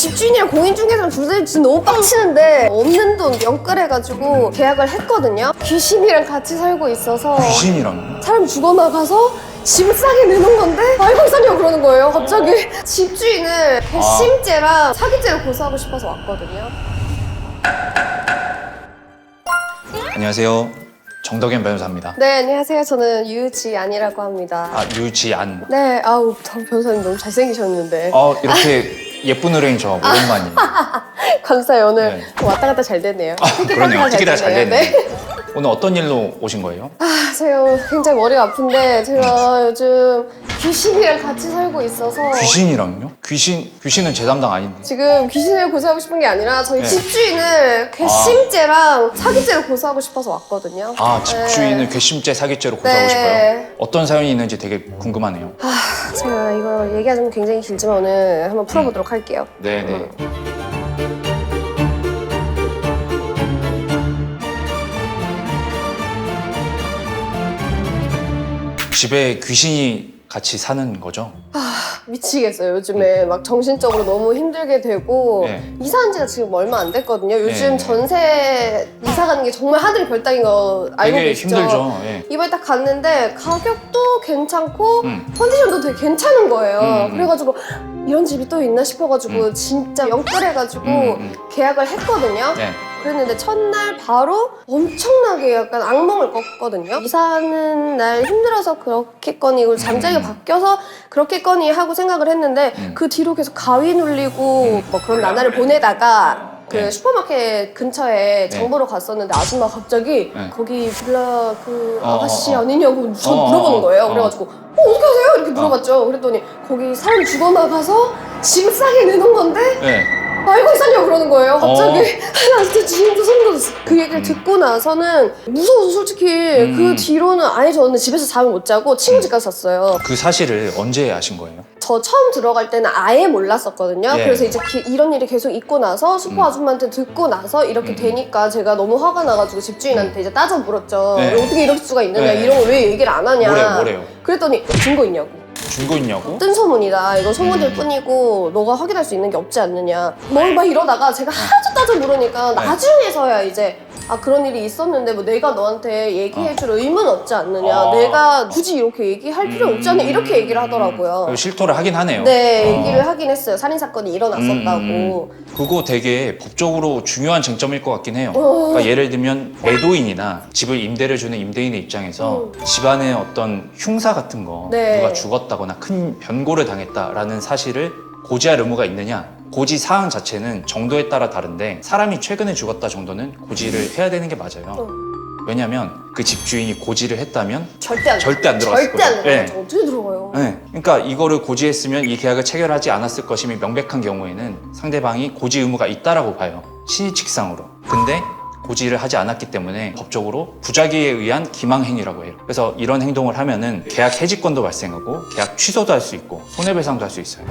집주인이랑 공인중개사랑 둘다 진짜 너무 빡치는데 없는 돈 명끌해가지고 계약을 했거든요. 귀신이랑 같이 살고 있어서 귀신이랑? 사람 죽어나가서 집을 싸게 내놓은 건데 알고 있었냐고 그러는 거예요 갑자기. 집주인을 괘씸죄랑 사기죄를 고소하고 싶어서 왔거든요. 안녕하세요. 정덕현 변호사입니다. 네, 안녕하세요. 저는 유지안이라고 합니다. 아, 유지안. 네, 아우, 변호사님 너무 잘생기셨는데. 이렇게 예쁜 의뢰인 저 오랜만이에요. 감사해요. 오늘 네. 왔다 갔다 잘 됐네요. 그러네요. 티켓 잘 됐네요. 네. 오늘 어떤 일로 오신 거예요? 제가 굉장히 머리가 아픈데 제가 요즘 귀신이랑 같이 살고 있어서 귀신이랑요? 귀신은 제 담당 아닌데. 지금 귀신을 고소하고 싶은 게 아니라 저희 네. 집주인을 괘씸죄랑 사기죄를 고소하고 싶어서 왔거든요. 집주인을 괘씸죄 사기죄로 고소하고 네. 싶어요? 어떤 사연이 있는지 되게 궁금하네요. 제가 이거 얘기하자면 굉장히 길지만 오늘 한번 풀어보도록 할게요. 네네. 집에 귀신이 같이 사는 거죠? 미치겠어요. 요즘에 막 정신적으로 너무 힘들게 되고 네. 이사한 지가 지금 얼마 안 됐거든요. 요즘 네. 전세 이사 가는 게 정말 하늘이 별따기인 거 알고 되게 계시죠? 힘들죠. 예. 이번에 딱 갔는데 가격도 괜찮고 컨디션도 되게 괜찮은 거예요. 그래가지고 이런 집이 또 있나 싶어가지고 진짜 영끌해가지고 계약을 했거든요. 네. 그랬는데 첫날 바로 엄청나게 약간 악몽을 꿨거든요. 이사하는 날 힘들어서 그렇겠거니 그리고 잠자리가 바뀌어서 그렇겠거니 하고 생각을 했는데 그 뒤로 계속 가위 눌리고 뭐 그런 나날을 보내다가 그 네. 슈퍼마켓 근처에 장 보러 갔었는데 아줌마가 갑자기 네. 거기 빌라 그 어, 아가씨 어, 어. 아니냐고 물어보는 거예요. 그래가지고 어떻게 하세요? 이렇게 물어봤죠. 그랬더니 거기 사람 죽어나가서 집을 싸게 내놓은 건데 네. 알고 있었냐고 그러는 거예요 갑자기. 나 진짜 지금도 소름 돋았어. 그 얘기를 듣고 나서는 무서워서 솔직히 그 뒤로는 아예 저는 집에서 잠을 못 자고 친구 집 가서 잤어요. 그 사실을 언제 아신 거예요? 저 처음 들어갈 때는 아예 몰랐었거든요. 예. 그래서 이제 이런 일이 계속 있고 나서 슈퍼 아줌마한테 듣고 나서 이렇게 되니까 제가 너무 화가 나가지고 집주인한테 이제 따져 물었죠. 네. 어떻게 이럴 수가 있느냐, 네. 이런 거 왜 얘기를 안 하냐. 뭐래요? 그랬더니 증거 있냐고. 증거 있냐고? 뜬 소문이다. 이거 소문일 뿐이고 너가 확인할 수 있는 게 없지 않느냐. 뭘 막 이러다가 제가 하도 따져 물으니까 나중에서야 이제 그런 일이 있었는데 뭐 내가 너한테 얘기해줄 의무는 없지 않느냐. 내가 굳이 이렇게 얘기할 필요 없지 않냐. 이렇게 얘기를 하더라고요. 실토를 하긴 하네요. 네, 얘기를 하긴 했어요. 살인사건이 일어났었다고. 그거 되게 법적으로 중요한 쟁점일 것 같긴 해요. 그러니까 예를 들면 매도인이나 집을 임대를 주는 임대인의 입장에서 집안에 어떤 흉사 같은 거 네. 누가 죽었다거나 큰 변고를 당했다라는 사실을 고지할 의무가 있느냐. 고지 사항 자체는 정도에 따라 다른데 사람이 최근에 죽었다 정도는 고지를 해야 되는 게 맞아요. 왜냐면 그 집주인이 고지를 했다면 절대 안 들어갔을 절대 안 거예요. 들어가죠. 네. 어떻게 들어가요? 네. 그러니까 이거를 고지했으면 이 계약을 체결하지 않았을 것임이 명백한 경우에는 상대방이 고지 의무가 있다라고 봐요. 신의칙상으로. 근데 고지를 하지 않았기 때문에 법적으로 부작위에 의한 기망행위라고 해요. 그래서 이런 행동을 하면은 계약 해지권도 발생하고 계약 취소도 할 수 있고 손해배상도 할 수 있어요.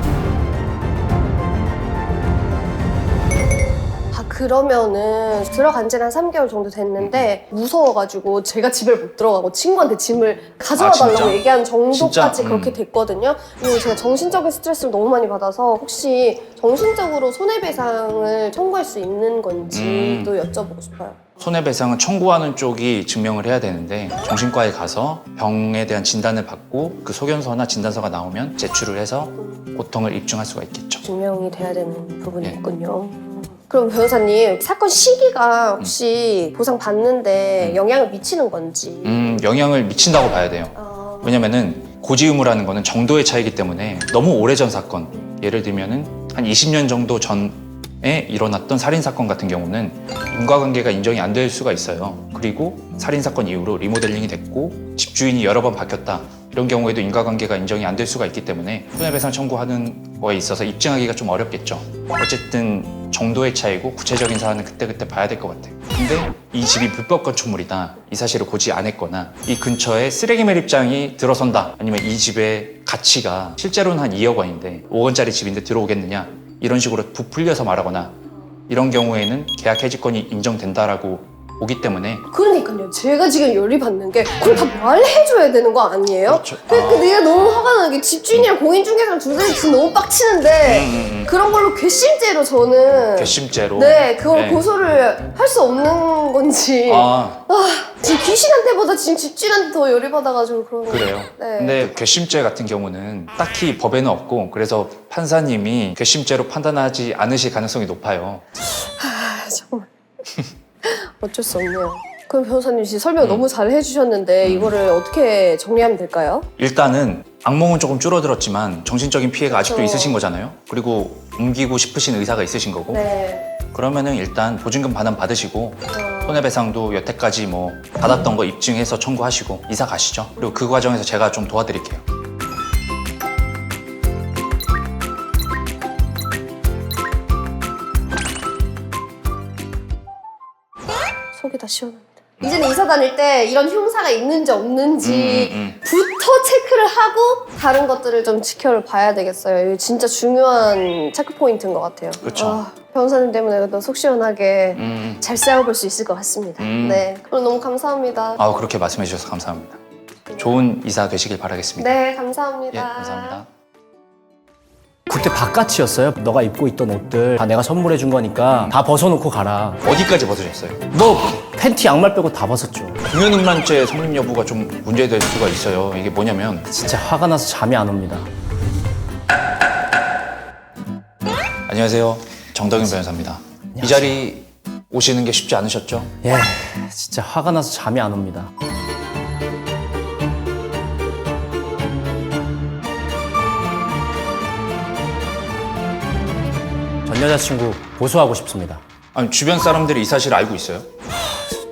그러면은 들어간 지는 한 3개월 정도 됐는데 무서워가지고 제가 집을 못 들어가고 친구한테 짐을 가져와 달라고 진짜? 얘기한 정도까지 진짜? 그렇게 됐거든요. 그리고 제가 정신적인 스트레스를 너무 많이 받아서 혹시 정신적으로 손해배상을 청구할 수 있는 건지도 여쭤보고 싶어요. 손해배상은 청구하는 쪽이 증명을 해야 되는데 정신과에 가서 병에 대한 진단을 받고 그 소견서나 진단서가 나오면 제출을 해서 고통을 입증할 수가 있겠죠. 증명이 돼야 되는 부분이 네. 있군요. 그럼 변호사님, 사건 시기가 혹시 보상 받는데 영향을 미치는 건지? 영향을 미친다고 봐야 돼요. 왜냐면은 고지 의무라는 거는 정도의 차이기 때문에 너무 오래전 사건, 예를 들면은 한 20년 정도 전에 일어났던 살인사건 같은 경우는 인과관계가 인정이 안 될 수가 있어요. 그리고 살인사건 이후로 리모델링이 됐고 집주인이 여러 번 바뀌었다. 이런 경우에도 인과관계가 인정이 안 될 수가 있기 때문에 손해배상 청구하는 거에 있어서 입증하기가 좀 어렵겠죠. 어쨌든 정도의 차이고 구체적인 사안은 그때그때 봐야 될 것 같아요. 근데 이 집이 불법 건축물이다, 이 사실을 고지 안 했거나 이 근처에 쓰레기 매립장이 들어선다, 아니면 이 집의 가치가 실제로는 한 2억 원인데 5억 원짜리 집인데 들어오겠느냐, 이런 식으로 부풀려서 말하거나 이런 경우에는 계약 해지권이 인정된다라고 오기 때문에 그러니까요. 제가 지금 열이 받는 게 그럼 다 말해줘야 되는 거 아니에요? 그렇죠. 그러니까 내가 너무 화가 나는 게 집주인이랑 공인중개사랑 둘이 지금 너무 빡치는데 그런 걸로 괘씸죄로 저는 괘씸죄로 네, 그걸 네. 고소를 할 수 없는 건지 아 지금 귀신한테보다 지금 집주인한테 더 열이 받아가지고 그런 거예요. 그래요? 네. 근데 괘씸죄 같은 경우는 딱히 법에는 없고 그래서 판사님이 괘씸죄로 판단하지 않으실 가능성이 높아요. 정말 어쩔 수 없네요. 그럼 변호사님 지금 설명 너무 잘 해주셨는데 이거를 어떻게 정리하면 될까요? 일단은 악몽은 조금 줄어들었지만 정신적인 피해가 아직도 그렇죠. 있으신 거잖아요. 그리고 옮기고 싶으신 의사가 있으신 거고 네. 그러면은 일단 보증금 반환 받으시고 손해배상도 여태까지 뭐 받았던 거 입증해서 청구하시고 이사 가시죠. 그리고 그 과정에서 제가 좀 도와드릴게요. 속이 다 시원합니다. 이제는 이사 다닐 때 이런 흉사가 있는지 없는지 부터 체크를 하고 다른 것들을 좀 지켜봐야 되겠어요. 이거 진짜 중요한 체크 포인트인 것 같아요. 그렇죠. 변호사님 때문에 또 속 시원하게 잘 싸워볼 수 있을 것 같습니다. 네, 그럼 너무 감사합니다. 아 그렇게 말씀해 주셔서 감사합니다. 좋은 이사 되시길 바라겠습니다. 네, 감사합니다. 예, 감사합니다. 그때 바깥이었어요. 너가 입고 있던 옷들 다 내가 선물해 준 거니까 다 벗어놓고 가라. 어디까지 벗으셨어요? 뭐 팬티 양말 빼고 다 벗었죠. 공연음란죄 성립 여부가 좀 문제될 수가 있어요. 이게 뭐냐면 진짜 화가 나서 잠이 안 옵니다. 안녕하세요. 정덕윤 변호사입니다. 이 자리 오시는 게 쉽지 않으셨죠? 예, 진짜 화가 나서 잠이 안 옵니다. 전 여자친구 보수하고 싶습니다. 아니 주변 사람들이 이 사실을 알고 있어요?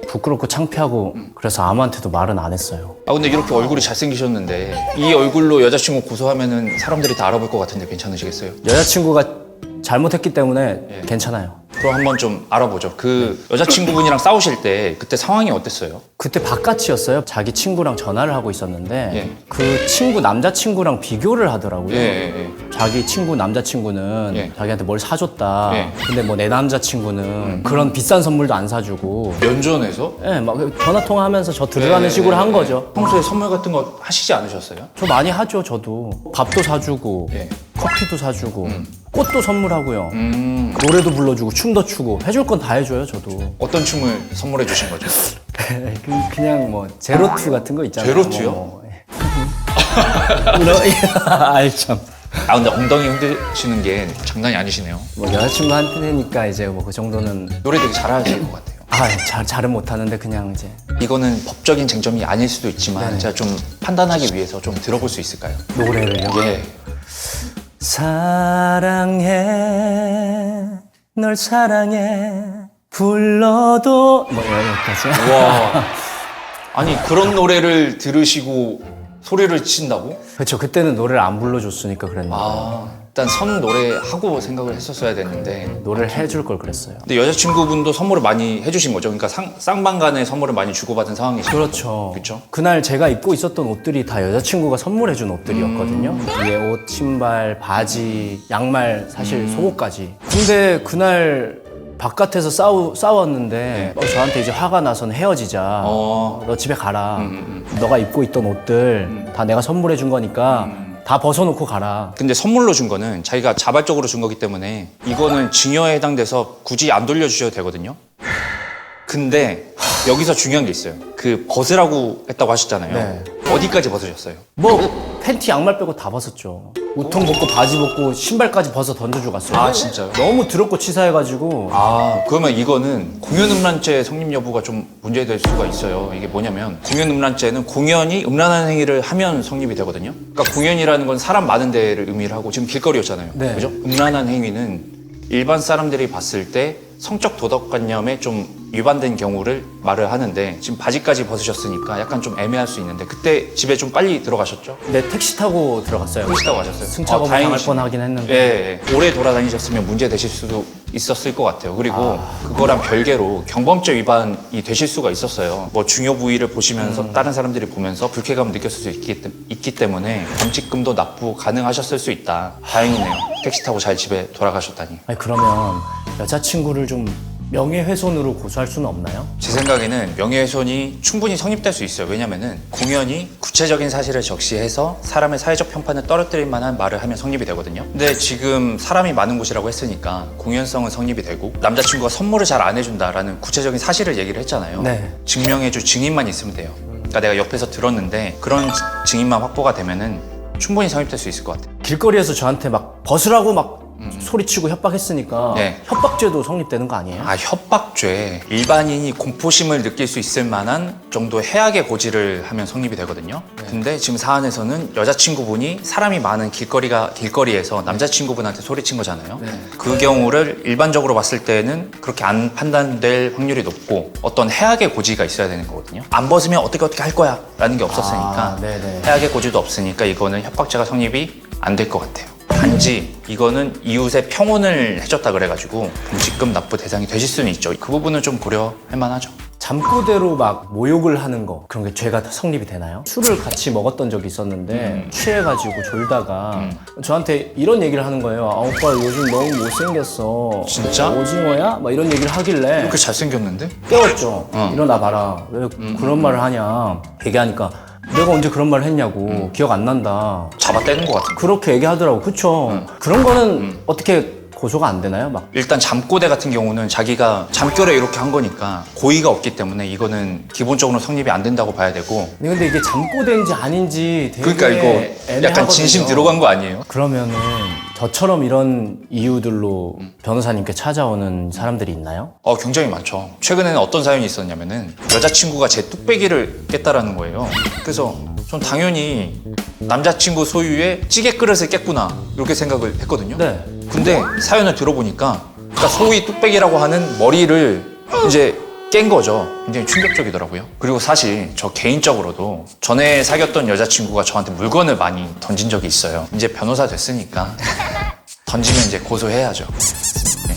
부끄럽고 창피하고 그래서 아무한테도 말은 안 했어요. 아 근데 이렇게 얼굴이 잘생기셨는데 이 얼굴로 여자친구 고소하면은 사람들이 다 알아볼 것 같은데 괜찮으시겠어요? 여자친구가 잘못했기 때문에 괜찮아요. 그럼 한번 좀 알아보죠. 그 여자친구분이랑 싸우실 때 그때 상황이 어땠어요? 그때 바깥이었어요. 자기 친구랑 전화를 하고 있었는데 예. 그 친구 남자친구랑 비교를 하더라고요. 예. 자기 친구 남자친구는 예. 자기한테 뭘 사줬다. 예. 근데 뭐 내 남자친구는 그런 비싼 선물도 안 사주고 면전에서? 예, 막 전화 통화하면서 저 들으라는 식으로 한 거죠. 평소에 선물 같은 거 하시지 않으셨어요? 저 많이 하죠, 저도. 밥도 사주고 예. 커피도 사주고 꽃도 선물하고요. 음. 노래도 불러주고 춤도 추고 해줄 건 다 해줘요, 저도. 어떤 춤을 선물해 주신 거죠? 그냥 뭐 제로투 같은 거 있잖아요. 제로투요? 뭐. 아이 참. 아 근데 엉덩이 흔드시는 게 장난이 아니시네요. 뭐 여자친구한테니까 이제 뭐 그 정도는 노래 되게 잘하실 것 같아요. 잘은 못하는데 그냥 이제 이거는 법적인 쟁점이 아닐 수도 있지만 네네. 제가 좀 판단하기 위해서 좀 들어볼 수 있을까요? 노래를요. 예. 사랑해 널 사랑해 불러도 뭐 여기까지. 와. 아니 그런 노래를 들으시고 소리를 친다고? 그렇죠. 그때는 노래를 안 불러줬으니까 그랬는데 아 일단 선 노래하고 생각을 했었어야 됐는데 노래를 해줄 걸 그랬어요. 근데 여자친구분도 선물을 많이 해주신 거죠? 그러니까 쌍방간에 선물을 많이 주고받은 상황이시죠? 그렇죠. 그렇죠? 그날 제가 입고 있었던 옷들이 다 여자친구가 선물해준 옷들이었거든요. 위에 옷, 신발, 바지, 양말, 사실 속옷까지. 근데 그날 바깥에서 싸웠는데 저한테 이제 화가 나서는 헤어지자. 너 집에 가라. 너가 입고 있던 옷들 다 내가 선물해준 거니까 다 벗어놓고 가라. 근데 선물로 준 거는 자기가 자발적으로 준 거기 때문에 이거는 증여에 해당돼서 굳이 안 돌려주셔도 되거든요. 근데 여기서 중요한 게 있어요. 그 벗으라고 했다고 하셨잖아요. 네. 어디까지 벗으셨어요? 뭐 팬티 양말 빼고 다 벗었죠. 우통 벗고 바지 벗고 신발까지 벗어 던져주고 갔어요. 아, 진짜요? 너무 더럽고 치사해가지고 아 그러면 이거는 공연음란죄 성립 여부가 좀 문제될 수가 있어요. 이게 뭐냐면 공연음란죄는 공연이 음란한 행위를 하면 성립이 되거든요. 그러니까 공연이라는 건 사람 많은 데를 의미를 하고 지금 길거리였잖아요. 네. 그죠? 음란한 행위는 일반 사람들이 봤을 때 성적 도덕관념에 좀 위반된 경우를 말을 하는데 지금 바지까지 벗으셨으니까 약간 좀 애매할 수 있는데 그때 집에 좀 빨리 들어가셨죠? 네, 택시 타고 들어갔어요. 택시 타고 가셨어요? 승차범 당할 뻔하긴 했는데. 예, 오래 돌아다니셨으면 문제 되실 수도 있었을 것 같아요. 그리고 그거랑 별개로 경범죄 위반이 되실 수가 있었어요. 뭐 중요 부위를 보시면서 다른 사람들이 보면서 불쾌감을 느꼈을 수 있기 때문에 범칙금도 납부 가능하셨을 수 있다. 다행이네요. 택시 타고 잘 집에 돌아가셨다니. 아니 그러면 여자친구를 좀 명예훼손으로 고소할 수는 없나요? 제 생각에는 명예훼손이 충분히 성립될 수 있어요. 왜냐면은 공연이 구체적인 사실을 적시해서 사람의 사회적 편판을 떨어뜨릴 만한 말을 하면 성립이 되거든요. 근데 지금 사람이 많은 곳이라고 했으니까 공연성은 성립이 되고 남자친구가 선물을 잘 안 해준다라는 구체적인 사실을 얘기를 했잖아요. 네. 증명해줄 증인만 있으면 돼요. 그러니까 내가 옆에서 들었는데 그런 증인만 확보가 되면은 충분히 성립될 수 있을 것 같아요. 길거리에서 저한테 막 벗으라고 막 소리치고 협박했으니까 네. 협박죄도 성립되는 거 아니에요? 아, 협박죄. 일반인이 공포심을 느낄 수 있을 만한 정도의 해악의 고지를 하면 성립이 되거든요. 근데 지금 사안에서는 여자친구분이 사람이 많은 길거리에서 남자친구분한테 소리친 거잖아요. 그 경우를 일반적으로 봤을 때는 그렇게 안 판단될 확률이 높고 어떤 해악의 고지가 있어야 되는 거거든요. 안 벗으면 어떻게 할 거야 라는 게 없었으니까 네네. 해악의 고지도 없으니까 이거는 협박죄가 성립이 안 될 것 같아요. 단지 이거는 이웃의 평온을 해줬다 그래가지고 범칙금 납부 대상이 되실 수는 있죠. 그 부분은 좀 고려할 만하죠. 잠꼬대로 막 모욕을 하는 거 그런 게 죄가 다 성립이 되나요? 술을 같이 먹었던 적이 있었는데 취해가지고 졸다가 저한테 이런 얘기를 하는 거예요. 아 오빠 요즘 너무 못생겼어. 진짜? 오징어야? 막 이런 얘기를 하길래 이렇게 잘생겼는데? 깨웠죠. 일어나 봐라. 왜 그런 말을 하냐. 얘기하니까 내가 언제 그런 말을 했냐고. 기억 안 난다. 잡아떼는 것 같은 거. 그렇게 얘기하더라고. 그쵸? 그런 거는 어떻게 고소가 안 되나요? 막 일단 잠꼬대 같은 경우는 자기가 잠결에 이렇게 한 거니까 고의가 없기 때문에 이거는 기본적으로 성립이 안 된다고 봐야 되고. 근데 이게 잠꼬대인지 아닌지 되게 그러니까 이거 약간 애매하거든요. 진심 들어간 거 아니에요? 그러면은 저처럼 이런 이유들로 변호사님께 찾아오는 사람들이 있나요? 굉장히 많죠. 최근에는 어떤 사연이 있었냐면은 여자친구가 제 뚝배기를 깼다라는 거예요. 그래서 전 당연히 남자친구 소유의 찌개 그릇을 깼구나 이렇게 생각을 했거든요. 네. 근데 사연을 들어보니까 그러니까 소위 뚝배기라고 하는 머리를 이제 깬 거죠. 굉장히 충격적이더라고요. 그리고 사실 저 개인적으로도 전에 사귀었던 여자친구가 저한테 물건을 많이 던진 적이 있어요. 이제 변호사 됐으니까 던지면 이제 고소해야죠. 네.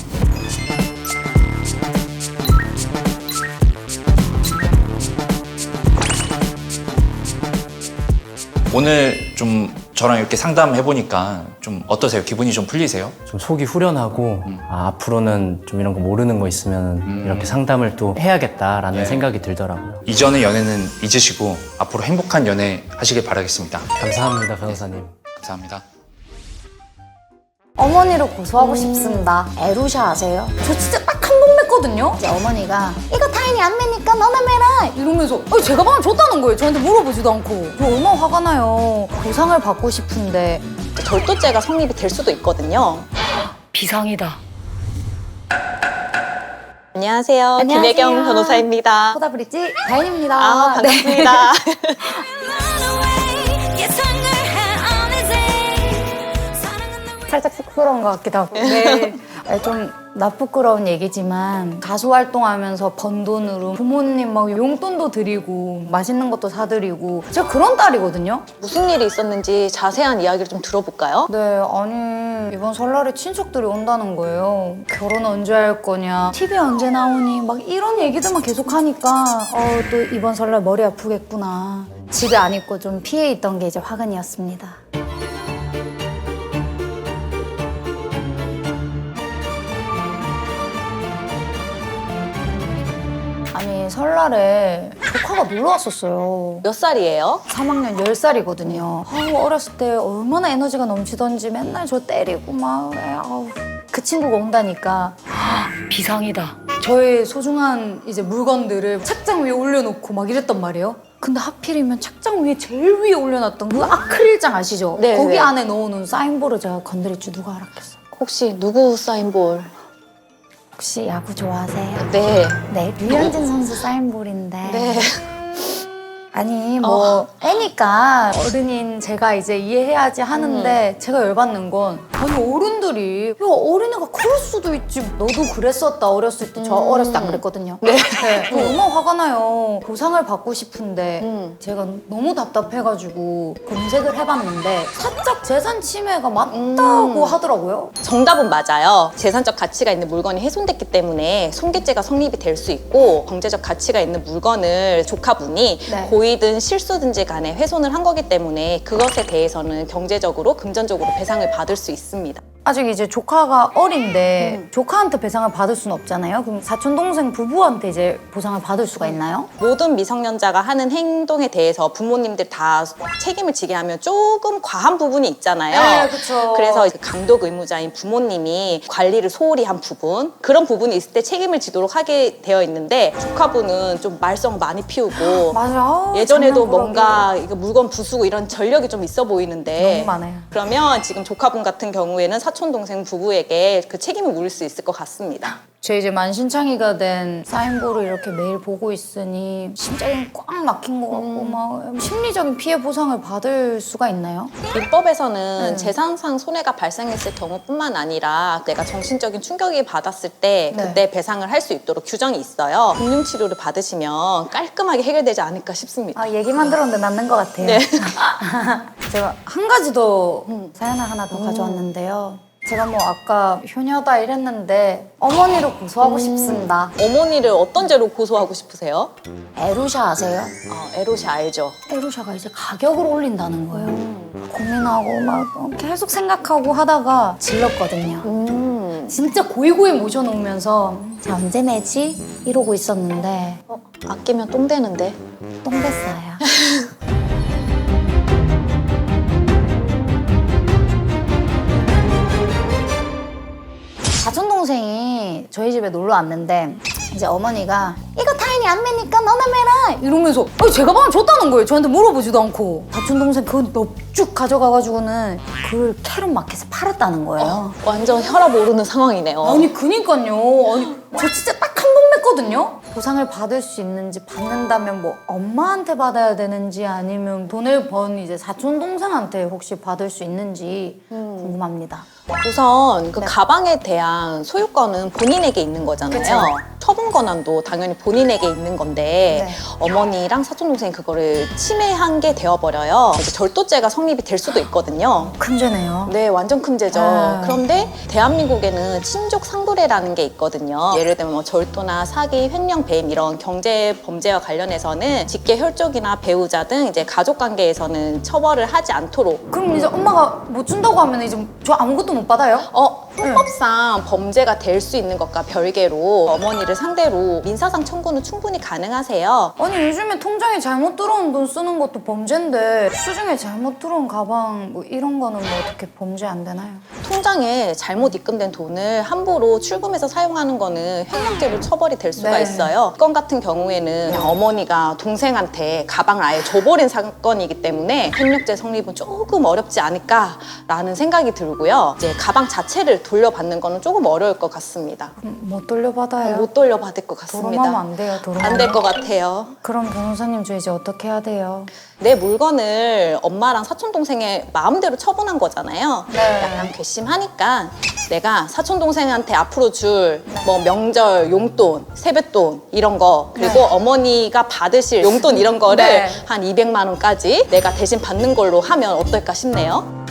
오늘 좀 저랑 이렇게 상담해보니까 좀 어떠세요? 기분이 좀 풀리세요? 좀 속이 후련하고 앞으로는 좀 이런 거 모르는 거 있으면 이렇게 상담을 또 해야겠다라는 네. 생각이 들더라고요. 이전의 연애는 잊으시고 앞으로 행복한 연애 하시길 바라겠습니다. 감사합니다, 변호사님. 감사합니다. 어머니를 고소하고 싶습니다. 에루샤 아세요? 저 진짜 딱 한 번 맸거든요? 이제 어머니가 이거 타인이 안 매니까 너나 매라 이러면서 제가 방을 줬다는 거예요. 저한테 물어보지도 않고. 저 얼마나 화가 나요. 보상을 받고 싶은데 절도죄가 성립이 될 수도 있거든요. 비상이다. 안녕하세요. 김혜경 변호사입니다. 포다브릿지 다인입니다. 아, 반갑습니다. 살짝 쑥스러운 것 같기도 하고. 네. 좀 나쁘끄러운 얘기지만 가수 활동하면서 번 돈으로 부모님 막 용돈도 드리고 맛있는 것도 사드리고 제가 그런 딸이거든요. 무슨 일이 있었는지 자세한 이야기를 좀 들어볼까요? 네, 아니 이번 설날에 친척들이 온다는 거예요. 결혼 언제 할 거냐, TV 언제 나오니 막 이런 얘기들만 계속 하니까 또 이번 설날 머리 아프겠구나. 집에 안 있고 좀 피해 있던 게 이제 화근이었습니다. 아니 설날에 조카가 놀러 왔었어요. 몇 살이에요? 3학년 10살이거든요. 어렸을 때 얼마나 에너지가 넘치던지 맨날 저 때리고 막. 그 친구가 온다니까 비상이다. 저의 소중한 이제 물건들을 책장 위에 올려놓고 막 이랬단 말이에요. 근데 하필이면 책장 위에 제일 위에 올려놨던 그 아크릴장 아시죠? 네, 거기 네. 안에 넣어놓은 사인볼을 제가 건드릴 줄 누가 알았겠어요. 혹시 누구 사인볼? 혹시 야구 좋아하세요? 네. 네, 류현진 선수 사인볼인데. 네. 아니 애니까 어른인 제가 이제 이해해야지 하는데 제가 열받는 건 아니 어른들이 야 어린애가 그럴 수도 있지 너도 그랬었다 어렸을 때 저 어렸을 때 안 그랬거든요. 네. 얼마나 화가 나요. 보상을 받고 싶은데 제가 너무 답답해가지고 검색을 해봤는데 사적 재산 침해가 맞다고 하더라고요. 정답은 맞아요. 재산적 가치가 있는 물건이 훼손됐기 때문에 손괴죄가 성립이 될 수 있고 경제적 가치가 있는 물건을 조카분이 네. 고의든 실수든지 간에 훼손을 한 거기 때문에 그것에 대해서는 경제적으로 금전적으로 배상을 받을 수 있습니다. 아직 이제 조카가 어린데 조카한테 배상을 받을 수는 없잖아요. 그럼 사촌 동생 부부한테 이제 보상을 받을 수가 있나요? 모든 미성년자가 하는 행동에 대해서 부모님들 다 책임을 지게 하면 조금 과한 부분이 있잖아요. 그렇죠. 그래서 감독 의무자인 부모님이 관리를 소홀히 한 부분, 그런 부분이 있을 때 책임을 지도록 하게 되어 있는데 조카분은 좀 말썽 많이 피우고 맞아. 예전에도 뭔가 이거 물건 부수고 이런 전력이 좀 있어 보이는데 너무 많아요. 그러면 지금 조카분 같은 경우에는 사촌 동생 부부에게 그 책임을 물을 수 있을 것 같습니다. 제 이제 만신창이가 된 사인볼을 이렇게 매일 보고 있으니 심장이 꽉 막힌 것 같고 막 심리적인 피해 보상을 받을 수가 있나요? 민법에서는 재산상 손해가 발생했을 경우뿐만 아니라 내가 정신적인 충격이 받았을 때 네. 그때 배상을 할 수 있도록 규정이 있어요. 금융치료를 받으시면 깔끔하게 해결되지 않을까 싶습니다. 아, 얘기만 들었는데 맞는 것 같아요. 네. 제가 한 가지 더 사연을 하나 더 가져왔는데요. 제가 뭐 아까 효녀다 이랬는데 어머니를 고소하고 싶습니다. 어머니를 어떤 죄로 고소하고 싶으세요? 에루샤 아세요? 에로시 알죠? 에루샤가 이제 가격을 올린다는 거예요. 고민하고 막 계속 생각하고 하다가 질렀거든요. 진짜 고이고이 모셔놓으면서 자, 언제 내지? 이러고 있었는데 아끼면 똥 되는데. 똥 뺐어요. 사촌 동생이 저희 집에 놀러 왔는데 이제 어머니가 이거 타인이 안 매니까 너나 매라 이러면서 제 가방을 줬다는 거예요. 저한테 물어보지도 않고 사촌 동생 그거 넙죽 가져가가지고는 그걸 캐럿 마켓에 팔았다는 거예요. 완전 혈압 오르는 상황이네요. 아니 그니까요. 아니 저 진짜 딱 한 번 맸거든요. 보상을 받을 수 있는지 받는다면 뭐 엄마한테 받아야 되는지 아니면 돈을 번 이제 사촌 동생한테 혹시 받을 수 있는지 궁금합니다. 우선 그 가방에 대한 소유권은 본인에게 있는 거잖아요. 그쵸. 처분 권한도 당연히 본인에게 있는 건데 네. 어머니랑 사촌 동생이 그거를 침해한 게 되어버려요. 이제 절도죄가 성립이 될 수도 있거든요. 큰 죄네요. 네, 완전 큰 죄죠. 아. 그런데 대한민국에는 친족 상부례라는 게 있거든요. 예를 들면 뭐 절도나 사기, 횡령, 배임 이런 경제 범죄와 관련해서는 직계 혈족이나 배우자 등 이제 가족 관계에서는 처벌을 하지 않도록 그럼 이제 엄마가 못 준다고 하면 이제 저 아무것도 못 받아요? 형법상 범죄가 될 수 있는 것과 별개로 어머니를 상대로 민사상 청구는 충분히 가능하세요. 아니 요즘에 통장에 잘못 들어온 돈 쓰는 것도 범죄인데 수중에 잘못 들어온 가방 뭐 이런 거는 뭐 어떻게 범죄 안 되나요? 통장에 잘못 입금된 돈을 함부로 출금해서 사용하는 거는 횡령죄로 처벌이 될 수가 네. 있어요. 이 건 같은 경우에는 그냥 어머니가 동생한테 가방을 아예 줘버린 사건이기 때문에 횡령죄 성립은 조금 어렵지 않을까라는 생각이 들고요. 이제 가방 자체를 돌려받는 거는 조금 어려울 것 같습니다. 못 돌려받아요? 못 돌려받을 것 도로하면 같습니다. 안 돼요. 안 될 것 같아요. 그럼 변호사님 저 이제 어떻게 해야 돼요? 내 물건을 엄마랑 사촌 동생의 마음대로 처분한 거잖아요. 네. 약간 괘씸하니까 내가 사촌 동생한테 앞으로 줄 뭐 명절 용돈, 세뱃돈 이런 거 그리고 어머니가 받으실 용돈 이런 거를 네. 한 200만 원까지 내가 대신 받는 걸로 하면 어떨까 싶네요.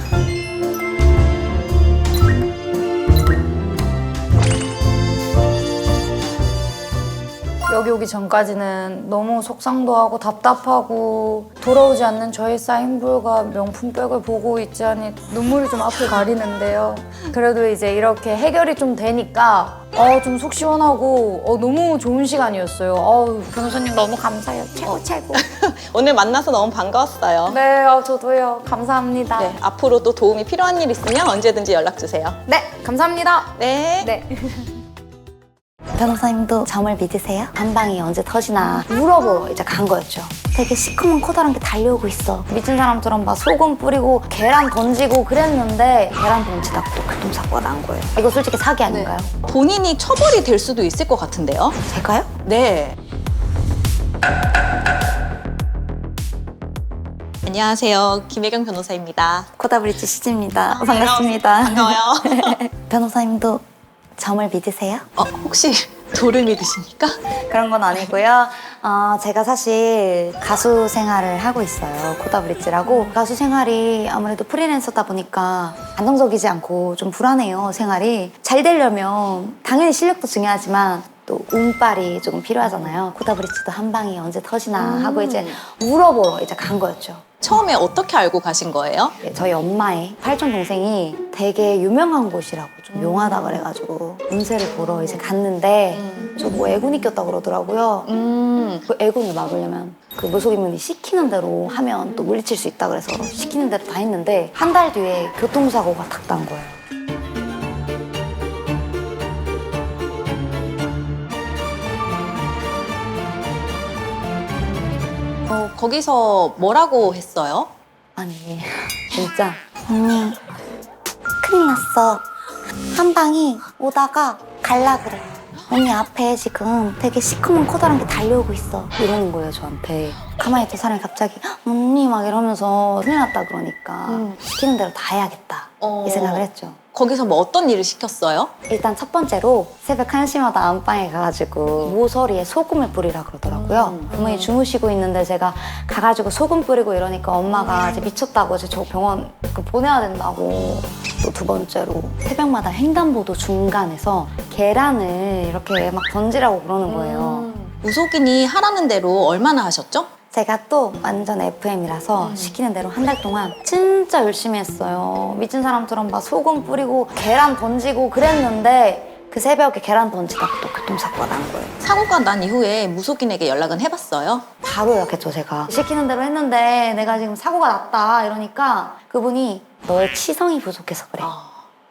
여기 오기 전까지는 너무 속상도 하고 답답하고 돌아오지 않는 저의 사인볼과 명품백을 보고 있자니 눈물이 좀 앞을 가리는데요. 그래도 이제 이렇게 해결이 좀 되니까 좀 속 시원하고 너무 좋은 시간이었어요. 변호사님 너무 감사해요. 최고 최고. 오늘 만나서 너무 반가웠어요. 네, 저도요. 감사합니다. 네, 앞으로도 도움이 필요한 일 있으면 언제든지 연락 주세요. 네, 감사합니다. 네. 네. 변호사님도 점을 믿으세요? 한방이 언제 터지나 물어보러 이제 간 거였죠. 되게 시커먼 커다란 게 달려오고 있어. 미친 사람처럼 막 소금 뿌리고 계란 던지고 그랬는데 계란 던지다 또 교통사고가 난 거예요. 이거 솔직히 사기 아닌가요? 본인이 처벌이 될 수도 있을 것 같은데요? 제가요? 네. 안녕하세요. 김혜경 변호사입니다. 코다브리지 시즈입니다. 반갑습니다. 반가워요. 변호사님도 점을 믿으세요? 혹시 돌을 믿으십니까? 그런 건 아니고요. 제가 사실 가수 생활을 하고 있어요. 코다브리지라고. 가수 생활이 아무래도 프리랜서다 보니까 안정적이지 않고 좀 불안해요, 생활이. 잘 되려면 당연히 실력도 중요하지만 또 운빨이 조금 필요하잖아요. 코다브리지도 한 방이 언제 터지나 하고 이제 물어보러 이제 간 거였죠. 처음에 어떻게 알고 가신 거예요? 저희 엄마의 팔촌 동생이 되게 유명한 곳이라고 좀 용하다 그래가지고 운세를 보러 이제 갔는데 저 뭐 애군이 꼈다 그러더라고요. 그 애군을 막으려면 그 무속인분이 시키는 대로 하면 또 물리칠 수 있다 그래서 시키는 대로 다 했는데 한 달 뒤에 교통사고가 탁 난 거예요. 거기서 뭐라고 했어요? 아니 진짜 언니 큰일 났어. 한방이 오다가 갈라 그래. 언니 앞에 지금 되게 시커먼 커다란 게 달려오고 있어. 이러는 거예요 저한테. 가만히 있던 사람이 갑자기 언니 막 이러면서 큰일 났다 그러니까 시키는 대로 다 해야겠다 이 생각을 했죠. 거기서 뭐 어떤 일을 시켰어요? 일단 첫 번째로 새벽 1시마다 안방에 가가지고 모서리에 소금을 뿌리라 그러더라고요. 부모님이 주무시고 있는데 제가 가가지고 소금 뿌리고 이러니까 엄마가 이제 미쳤다고 이제 저 병원 보내야 된다고. 또 두 번째로 새벽마다 횡단보도 중간에서 계란을 이렇게 막 던지라고 그러는 거예요. 무속인이 하라는 대로 얼마나 하셨죠? 제가 또 완전 FM이라서 시키는 대로 한 달 동안 진짜 열심히 했어요. 미친 사람처럼 막 소금 뿌리고 계란 던지고 그랬는데 그 새벽에 계란 던지다가 또 교통사고가 난 거예요. 사고가 난 이후에 무속인에게 연락은 해봤어요? 바로 연락했죠 제가. 시키는 대로 했는데 내가 지금 사고가 났다 이러니까 그분이 너의 치성이 부족해서 그래.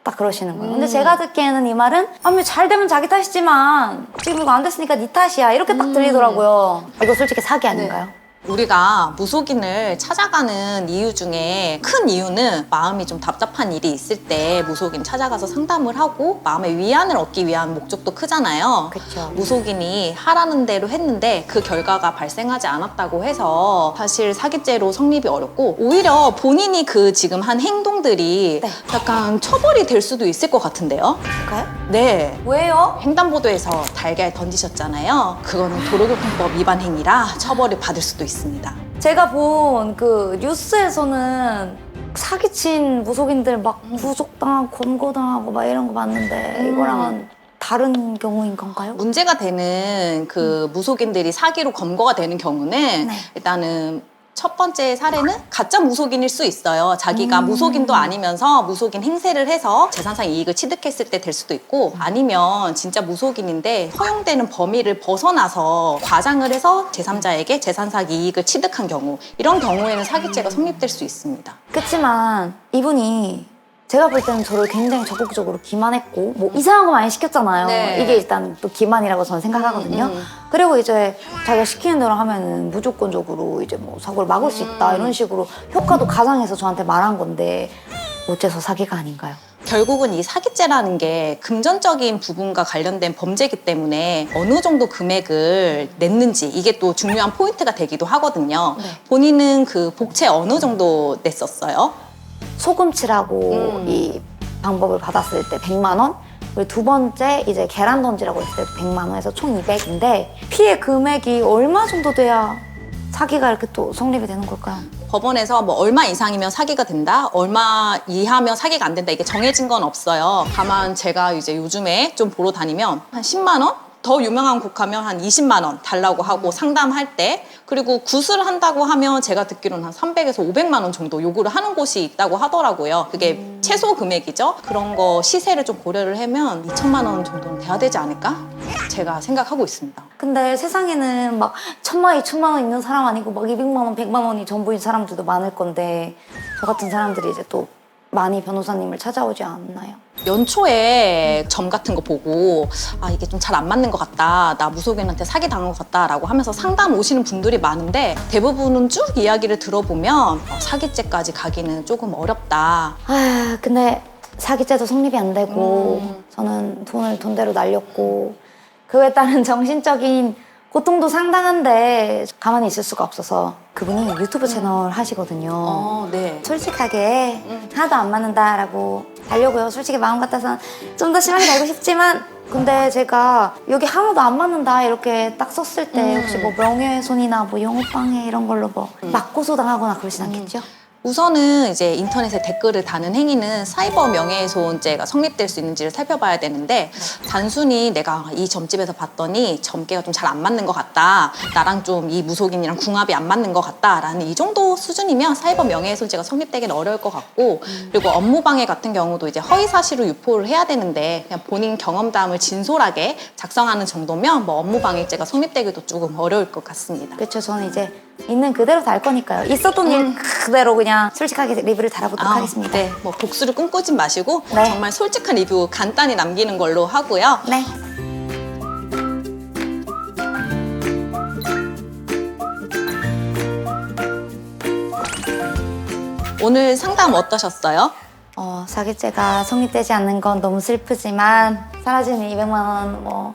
딱 그러시는 거예요. 근데 제가 듣기에는 이 말은 아니 잘 되면 자기 탓이지만 지금 이거 안 됐으니까 네 탓이야 이렇게 딱 들리더라고요. 이거 솔직히 사기 아닌가요? 우리가 무속인을 찾아가는 이유 중에 큰 이유는 마음이 좀 답답한 일이 있을 때 무속인 찾아가서 상담을 하고 마음의 위안을 얻기 위한 목적도 크잖아요. 그쵸. 무속인이 하라는 대로 했는데 그 결과가 발생하지 않았다고 해서 사실 사기죄로 성립이 어렵고 오히려 본인이 그 지금 한 행동들이 네. 약간 처벌이 될 수도 있을 것 같은데요? 그럴까요? 네. 왜요? 횡단보도에서 달걀 던지셨잖아요. 그거는 도로교통법 위반 행위라 처벌을 받을 수도 있습니다. 제가 본 그 뉴스에서는 사기친 무속인들 막 구속당하고 검거당하고 막 이런 거 봤는데 이거랑은 다른 경우인 건가요? 문제가 되는 그 무속인들이 사기로 검거가 되는 경우는 네. 일단은 첫 번째 사례는 가짜 무속인일 수 있어요. 자기가 무속인도 아니면서 무속인 행세를 해서 재산상 이익을 취득했을 때 될 수도 있고 아니면 진짜 무속인인데 허용되는 범위를 벗어나서 과장을 해서 제3자에게 재산상 이익을 취득한 경우 이런 경우에는 사기죄가 성립될 수 있습니다. 그치만 이분이 제가 볼 때는 저를 굉장히 적극적으로 기만했고 뭐 이상한 거 많이 시켰잖아요. 네. 이게 일단 또 기만이라고 저는 생각하거든요. 그리고 이제 자기가 시키는 대로 하면은 무조건적으로 이제 뭐 사고를 막을 수 있다 이런 식으로 효과도 가장해서 저한테 말한 건데 어째서 사기가 아닌가요? 결국은 이 사기죄라는 게 금전적인 부분과 관련된 범죄이기 때문에 어느 정도 금액을 냈는지 이게 또 중요한 포인트가 되기도 하거든요. 네. 본인은 그 복채 어느 정도 냈었어요? 소금치라고 이 방법을 받았을 때 100만 원, 그리고 두 번째 이제 계란 던지라고 했을 때도 100만 원에서 총 200인데 피해 금액이 얼마 정도 돼야 사기가 이렇게 또 성립이 되는 걸까요? 법원에서 뭐 얼마 이상이면 사기가 된다, 얼마 이하면 사기가 안 된다 이게 정해진 건 없어요. 다만 제가 이제 요즘에 좀 보러 다니면 한 10만 원? 더 유명한 곡하면 한 20만 원 달라고 하고 상담할 때 그리고 굿을 한다고 하면 제가 듣기로는 한 300에서 500만 원 정도 요구를 하는 곳이 있다고 하더라고요. 그게 최소 금액이죠. 그런 거 시세를 좀 고려를 하면 2천만 원 정도는 돼야 되지 않을까? 제가 생각하고 있습니다. 근데 세상에는 막 1,000만 원, 2,000만 원 있는 사람 아니고 막 200만 원, 100만 원이 전부인 사람들도 많을 건데 저 같은 사람들이 이제 또 많이 변호사님을 찾아오지 않나요? 연초에 점 같은 거 보고 아 이게 좀 잘 안 맞는 것 같다, 나 무속인한테 사기 당한 것 같다라고 하면서 상담 오시는 분들이 많은데 대부분은 쭉 이야기를 들어보면 사기죄까지 가기는 조금 어렵다. 아 근데 사기죄도 성립이 안 되고 저는 돈을 돈대로 날렸고 그에 따른 정신적인 고통도 상당한데 가만히 있을 수가 없어서 그분이 유튜브 채널 하시거든요. 네. 솔직하게 하나도 안 맞는다라고 달려고요. 솔직히 마음 같아서는 좀 더 심하게 달고 싶지만 근데 제가 여기 하나도 안 맞는다 이렇게 딱 썼을 때 혹시 뭐 명예훼손이나 뭐 영업방해 이런 걸로 뭐 맞고소 당하거나 그러진 않겠죠? 우선은 이제 인터넷에 댓글을 다는 행위는 사이버 명예훼손죄가 성립될 수 있는지를 살펴봐야 되는데 단순히 내가 이 점집에서 봤더니 점괘가 좀 잘 안 맞는 것 같다. 나랑 좀 이 무속인이랑 궁합이 안 맞는 것 같다라는 이 정도 수준이면 사이버 명예훼손죄가 성립되기는 어려울 것 같고 그리고 업무방해 같은 경우도 이제 허위사실을 유포를 해야 되는데 그냥 본인 경험담을 진솔하게 작성하는 정도면 뭐 업무방해죄가 성립되기도 조금 어려울 것 같습니다. 그렇죠. 저는 이제 있는 그대로 달 거니까요. 있었던 일 그대로 그냥 솔직하게 리뷰를 달아보도록 하겠습니다. 네, 뭐 복수를 꿈꾸지 마시고 네. 정말 솔직한 리뷰 간단히 남기는 걸로 하고요. 네. 오늘 상담 어떠셨어요? 사기죄가 성립되지 않는 건 너무 슬프지만 사라지는 200만 원 뭐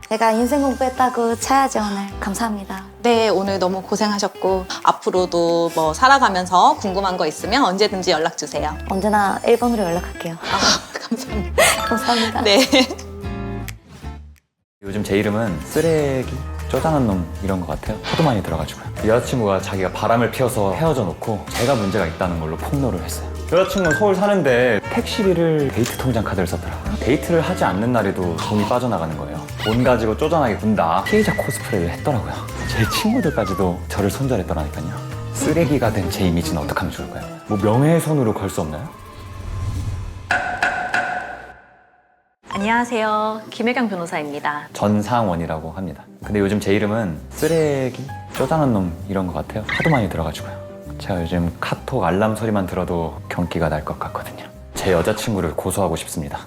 제가 인생 공부했다고 쳐야죠 오늘. 감사합니다. 네, 오늘 너무 고생하셨고 앞으로도 뭐 살아가면서 궁금한 거 있으면 언제든지 연락 주세요. 언제나 1번으로 연락할게요. 감사합니다. 감사합니다. 네. 요즘 제 이름은 쓰레기, 쪼잔한 놈 이런 것 같아요. 하도 많이 들어가지고요. 여자친구가 자기가 바람을 피워서 헤어져 놓고 제가 문제가 있다는 걸로 폭로를 했어요. 여자친구는 서울 사는데 택시비를 데이트 통장 카드를 썼더라고요. 데이트를 하지 않는 날에도 돈이 빠져나가는 거예요. 돈 가지고 쪼잔하게 군다. 피해자 코스프레를 했더라고요. 제 친구들까지도 저를 손절했더라니까요. 쓰레기가 된 제 이미지는 어떻게 하면 좋을까요? 뭐 명예훼손으로 걸 수 없나요? 안녕하세요. 김혜경 변호사입니다. 전상원이라고 합니다. 근데 요즘 제 이름은 쓰레기, 쪼잔한 놈 이런 것 같아요. 하도 많이 들어가지고요. 제가 요즘 카톡 알람 소리만 들어도 경기가 날 것 같거든요. 제 여자친구를 고소하고 싶습니다.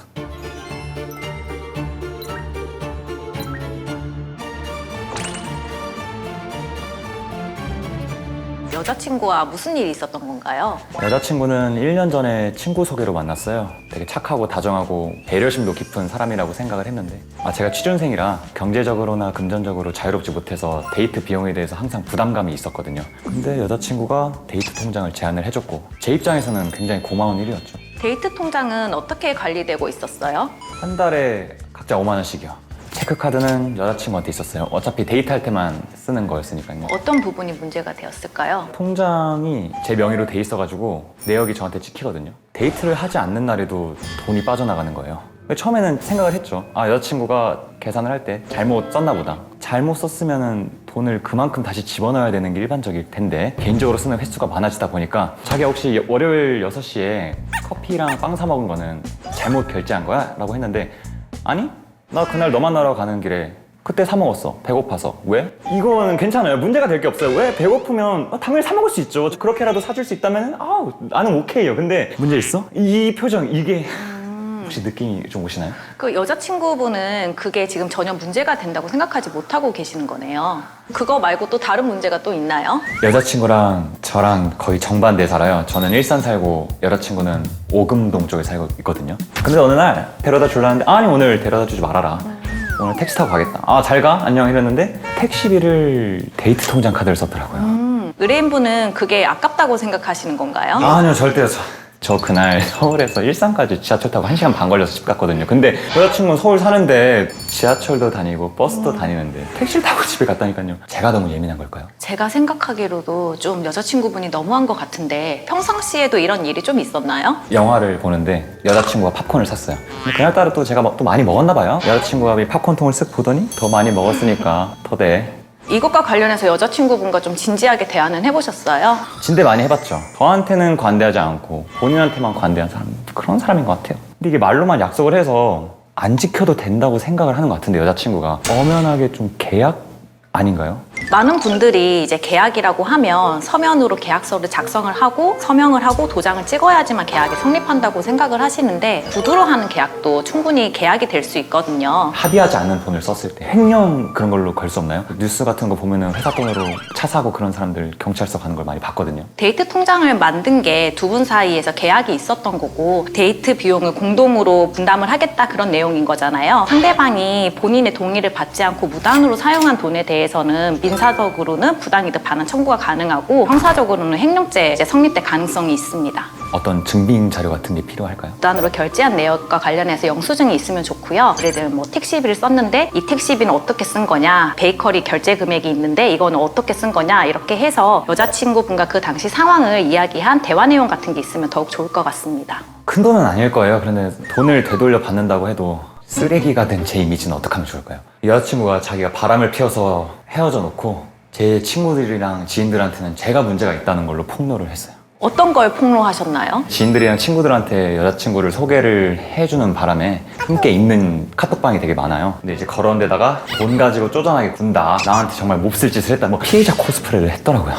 여자친구와 무슨 일이 있었던 건가요? 여자친구는 1년 전에 친구 소개로 만났어요. 되게 착하고 다정하고 배려심도 깊은 사람이라고 생각을 했는데 제가 취준생이라 경제적으로나 금전적으로 자유롭지 못해서 데이트 비용에 대해서 항상 부담감이 있었거든요. 근데 여자친구가 데이트 통장을 제안을 해줬고 제 입장에서는 굉장히 고마운 일이었죠. 데이트 통장은 어떻게 관리되고 있었어요? 한 달에 각자 5만 원씩이요. 체크카드는 여자친구한테 있었어요. 어차피 데이트할 때만 쓰는 거였으니까요. 어떤 부분이 문제가 되었을까요? 통장이 제 명의로 돼 있어가지고 내역이 저한테 찍히거든요. 데이트를 하지 않는 날에도 돈이 빠져나가는 거예요. 처음에는 생각을 했죠. 여자친구가 계산을 할 때 잘못 썼나 보다. 잘못 썼으면 돈을 그만큼 다시 집어넣어야 되는 게 일반적일 텐데 개인적으로 쓰는 횟수가 많아지다 보니까 자기가 혹시 월요일 6시에 커피랑 빵 사 먹은 거는 잘못 결제한 거야? 라고 했는데 아니? 나 그날 너 만나러 가는 길에 그때 사 먹었어. 배고파서. 왜? 이거는 괜찮아요. 문제가 될 게 없어요. 왜? 배고프면 당연히 사 먹을 수 있죠. 그렇게라도 사줄 수 있다면 나는 오케이요. 근데 문제 있어? 이 표정 이게 혹시 느낌이 좀 오시나요? 그 여자친구분은 그게 지금 전혀 문제가 된다고 생각하지 못하고 계시는 거네요. 그거 말고 또 다른 문제가 또 있나요? 여자친구랑 저랑 거의 정반대에 살아요. 저는 일산 살고 여자친구는 오금동 쪽에 살고 있거든요. 근데 어느 날 데려다 주려는데 아니 오늘 데려다 주지 말아라. 오늘 택시 타고 가겠다. 잘 가? 안녕 이랬는데 택시비를 데이트 통장 카드를 썼더라고요. 의뢰인분은 그게 아깝다고 생각하시는 건가요? 아니요 절대요. 저 그날 서울에서 일산까지 지하철 타고 1시간 반 걸려서 집 갔거든요. 근데 여자친구는 서울 사는데 지하철도 다니고 버스도 다니는데 택시를 타고 집에 갔다니까요. 제가 너무 예민한 걸까요? 제가 생각하기로도 좀 여자친구분이 너무한 것 같은데 평상시에도 이런 일이 좀 있었나요? 영화를 보는데 여자친구가 팝콘을 샀어요. 근데 그날따라 또 제가 또 많이 먹었나 봐요. 여자친구가 이 팝콘통을 쓱 보더니 더 많이 먹었으니까 더 돼. 이것과 관련해서 여자친구분과 좀 진지하게 대화는 해보셨어요? 진대 많이 해봤죠. 저한테는 관대하지 않고 본인한테만 관대한 사람, 그런 사람인 것 같아요. 근데 이게 말로만 약속을 해서 안 지켜도 된다고 생각을 하는 것 같은데 여자친구가 엄연하게 좀 계약 아닌가요? 많은 분들이 이제 계약이라고 하면 서면으로 계약서를 작성을 하고 서명을 하고 도장을 찍어야지만 계약이 성립한다고 생각을 하시는데 구두로 하는 계약도 충분히 계약이 될 수 있거든요. 합의하지 않는 돈을 썼을 때 횡령 그런 걸로 걸 수 없나요? 뉴스 같은 거 보면은 회사 돈으로 차 사고 그런 사람들 경찰서 가는 걸 많이 봤거든요. 데이트 통장을 만든 게 두 분 사이에서 계약이 있었던 거고 데이트 비용을 공동으로 분담을 하겠다 그런 내용인 거잖아요. 상대방이 본인의 동의를 받지 않고 무단으로 사용한 돈에 대해서는 민사적으로는 부당이득 반환 청구가 가능하고 형사적으로는 횡령죄 성립될 가능성이 있습니다. 어떤 증빙 자료 같은 게 필요할까요? 무단으로 결제한 내역과 관련해서 영수증이 있으면 좋고요. 예를 들면 뭐 택시비를 썼는데 이 택시비는 어떻게 쓴 거냐, 베이커리 결제 금액이 있는데 이거는 어떻게 쓴 거냐, 이렇게 해서 여자친구분과 그 당시 상황을 이야기한 대화 내용 같은 게 있으면 더욱 좋을 것 같습니다. 큰 돈은 아닐 거예요. 그런데 돈을 되돌려 받는다고 해도 쓰레기가 된 제 이미지는 어떻게 하면 좋을까요? 여자친구가 자기가 바람을 피워서 헤어져 놓고 제 친구들이랑 지인들한테는 제가 문제가 있다는 걸로 폭로를 했어요. 어떤 걸 폭로하셨나요? 지인들이랑 친구들한테 여자친구를 소개를 해주는 바람에 함께 있는 카톡방이 되게 많아요. 근데 이제 그런 데다가 돈 가지고 쪼잔하게 군다, 나한테 정말 몹쓸 짓을 했다, 뭐 피해자 코스프레를 했더라고요.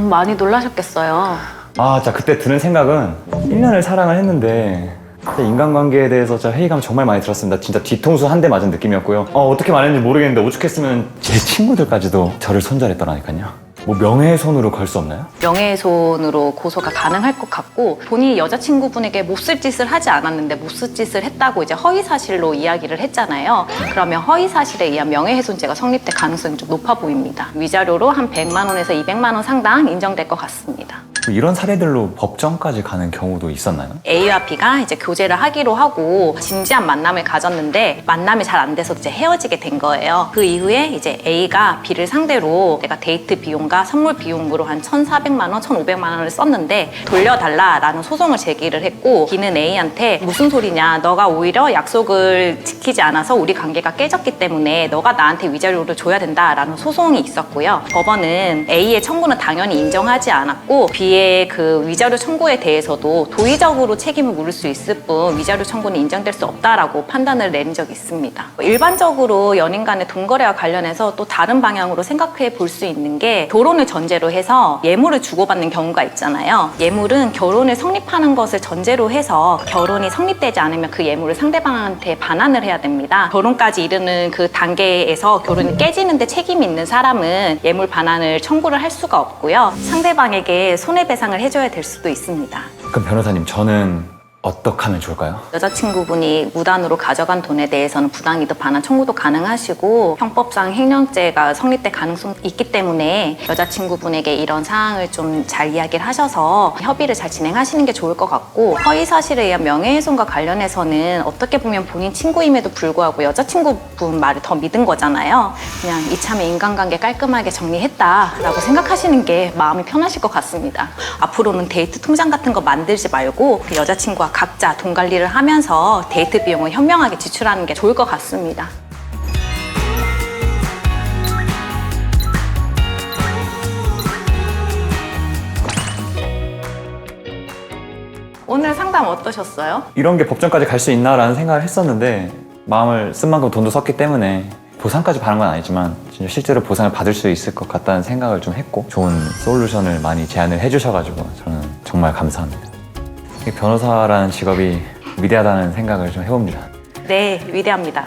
많이 놀라셨겠어요. 아, 진짜 그때 드는 생각은 1년을 사랑을 했는데 진짜 인간관계에 대해서 진짜 회의감 정말 많이 들었습니다. 진짜 뒤통수 한 대 맞은 느낌이었고요. 어떻게 말했는지 모르겠는데 오죽했으면 제 친구들까지도 저를 손절했더라니까요. 뭐 명예훼손으로 걸 수 없나요? 명예훼손으로 고소가 가능할 것 같고, 본인이 여자친구분에게 몹쓸 짓을 하지 않았는데 몹쓸 짓을 했다고 이제 허위 사실로 이야기를 했잖아요. 그러면 허위 사실에 의한 명예훼손죄가 성립될 가능성이 좀 높아 보입니다. 위자료로 한 100만 원에서 200만 원 상당 인정될 것 같습니다. 이런 사례들로 법정까지 가는 경우도 있었나요? A와 B가 이제 교제를 하기로 하고 진지한 만남을 가졌는데 만남이 잘 안 돼서 이제 헤어지게 된 거예요. 그 이후에 이제 A가 B를 상대로 내가 데이트 비용과 선물 비용으로 한 1,400만 원, 1,500만 원을 썼는데 돌려달라라는 소송을 제기를 했고, B는 A한테 무슨 소리냐, 너가 오히려 약속을 지키지 않아서 우리 관계가 깨졌기 때문에 너가 나한테 위자료를 줘야 된다라는 소송이 있었고요. 법원은 A의 청구는 당연히 인정하지 않았고 B의 그 위자료 청구에 대해서도 도의적으로 책임을 물을 수 있을 뿐 위자료 청구는 인정될 수 없다라고 판단을 내린 적이 있습니다. 일반적으로 연인 간의 돈거래와 관련해서 또 다른 방향으로 생각해 볼 수 있는 게, 결혼을 전제로 해서 예물을 주고받는 경우가 있잖아요. 예물은 결혼을 성립하는 것을 전제로 해서 결혼이 성립되지 않으면 그 예물을 상대방한테 반환을 해야 됩니다. 결혼까지 이르는 그 단계에서 결혼이 깨지는데 책임이 있는 사람은 예물 반환을 청구를 할 수가 없고요. 상대방에게 손해배상을 해줘야 될 수도 있습니다. 그럼 변호사님, 저는 어떻게 하면 좋을까요? 여자친구분이 무단으로 가져간 돈에 대해서는 부당이득 반환 청구도 가능하시고, 형법상 횡령죄가 성립될 가능성이 있기 때문에 여자친구분에게 이런 사항을 좀 잘 이야기를 하셔서 협의를 잘 진행하시는 게 좋을 것 같고, 허위 사실에 의한 명예훼손과 관련해서는 어떻게 보면 본인 친구임에도 불구하고 여자친구분 말을 더 믿은 거잖아요. 그냥 이참에 인간관계 깔끔하게 정리했다라고 생각하시는 게 마음이 편하실 것 같습니다. 앞으로는 데이트 통장 같은 거 만들지 말고 그 여자친구와 각자 돈 관리를 하면서 데이트 비용을 현명하게 지출하는 게 좋을 것 같습니다. 오늘 상담 어떠셨어요? 이런 게 법정까지 갈 수 있나라는 생각을 했었는데, 마음을 쓴 만큼 돈도 썼기 때문에 보상까지 바란 건 아니지만 진짜 실제로 보상을 받을 수 있을 것 같다는 생각을 좀 했고, 좋은 솔루션을 많이 제안을 해주셔가지고 저는 정말 감사합니다. 이 변호사라는 직업이 위대하다는 생각을 좀 해봅니다. 네, 위대합니다.